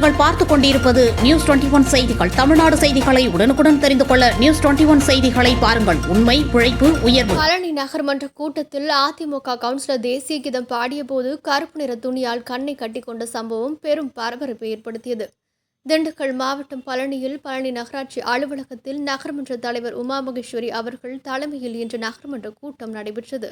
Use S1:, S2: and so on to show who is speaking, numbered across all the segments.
S1: நீங்கள் பார்த்துக் கொண்டிருப்பது நியூஸ் 21 செய்திகள். தமிழ்நாடு செய்திகளை உடனுக்குடன் தெரிந்து கொள்ள நியூஸ் 21 செய்திகளை பாருங்கள். உண்மை, உழைப்பு, உயர்வு.
S2: பழனி நகர்மன்ற கூட்டத்தில் அதிமுக கவுன்சிலர் தேசிய கீதம் பாடியபோது கருப்பு நிற துணியால் கண்ணை கட்டிக்கொண்ட சம்பவம் பெரும் பரபரப்பை ஏற்படுத்தியது. திண்டுக்கல் மாவட்டம் பழனியில் பழனி நகராட்சி அலுவலகத்தில் நகர்மன்ற தலைவர் உமா மகேஸ்வரி அவர்கள் தலைமையில் இன்று நகர்மன்ற கூட்டம் நடைபெற்றது.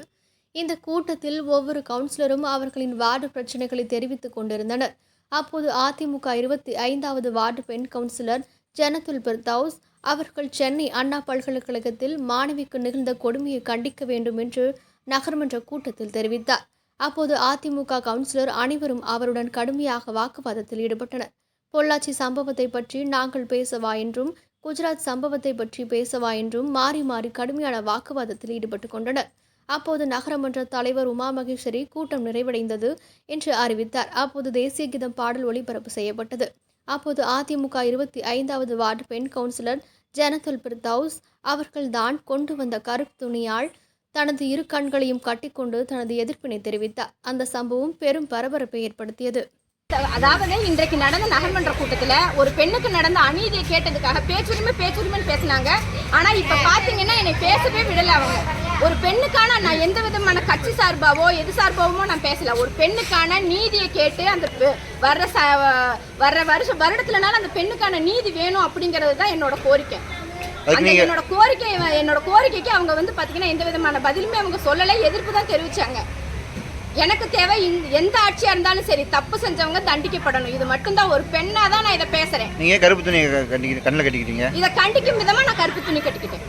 S2: இந்த கூட்டத்தில் ஒவ்வொரு கவுன்சிலரும் அவர்களின் வார்டு பிரச்சினைகளை தெரிவித்துக் கொண்டிருந்தனர். அப்போது அதிமுக 25வது வார்டு பெண் கவுன்சிலர் ஜனத்துல் பிர்தௌஸ் அவர்கள் சென்னை அண்ணா பல்கலைக்கழகத்தில் மாணவிக்கு நிகழ்ந்த கொடுமையை கண்டிக்க வேண்டும் என்று நகர்மன்ற கூட்டத்தில் தெரிவித்தார். அப்போது அதிமுக கவுன்சிலர் அனைவரும் அவருடன் கடுமையாக வாக்குவாதத்தில் ஈடுபட்டனர். பொள்ளாச்சி சம்பவத்தை பற்றி நாங்கள் பேசவா என்றும் குஜராத் சம்பவத்தை பற்றி பேசவா என்றும் மாறி மாறி கடுமையான வாக்குவாதத்தில் ஈடுபட்டு கொண்டனர். அப்போது நகரமன்ற தலைவர் உமா மகேஸ்வரி கூட்டம் நிறைவடைந்தது என்று அறிவித்தார். அப்போது தேசிய கீதம் பாடல் ஒளிபரப்பு செய்யப்பட்டது. அப்போது அதிமுக 25வது வார்டு பெண் கவுன்சிலர் ஜனத்துல் பிர்தௌஸ் அவர்கள் தான் கொண்டு வந்த கருப்பு துணியால் தனது இரு கண்களையும் கட்டிக்கொண்டு தனது எதிர்ப்பினை தெரிவித்தார். அந்த சம்பவம் பெரும் பரபரப்பை ஏற்படுத்தியது.
S3: அதாவது இன்றைக்கு நடந்த நகர்மன்ற கூட்டத்தில் ஒரு பெண்ணுக்கு நடந்த அநீதியை கேட்டதுக்காக பேச்சுரிமை பேசினாங்க. ஆனா இப்ப பாத்தீங்கன்னா என்னை பேசவே விடல. அவங்க ஒரு பெண்ணுக்கான நான் எந்த விதமான கட்சி சார்பாவோ எது சார்பாவோ நான் பேசல. ஒரு பெண்ணுக்கான நீதியை கேட்டு அந்த வர்ற வருடத்துலனால அந்த பெண்ணுக்கான நீதி வேணும் அப்படிங்கிறது தான் என்னோட கோரிக்கை. என்னோட கோரிக்கைக்கு அவங்க பாத்தீங்கன்னா எந்த விதமான பதிலுமே அவங்க சொல்லலை, எதிர்ப்பு தான் தெரிவிச்சாங்க. எனக்கு தேவை எந்த ஆட்சியா இருந்தாலும் சரி, தப்பு செஞ்சவங்க தண்டிக்கப்படணும். இது மட்டும்தான், ஒரு பெண்ணா தான் நான் இதை பேசுறேன்.
S4: நீங்க கருப்பு துணி கண்ணில் கட்டிக்கிட்டீங்க.
S3: இதை கண்டிக்கும் விதமா நான் கருப்பு துணி கட்டிக்கிட்டேன்.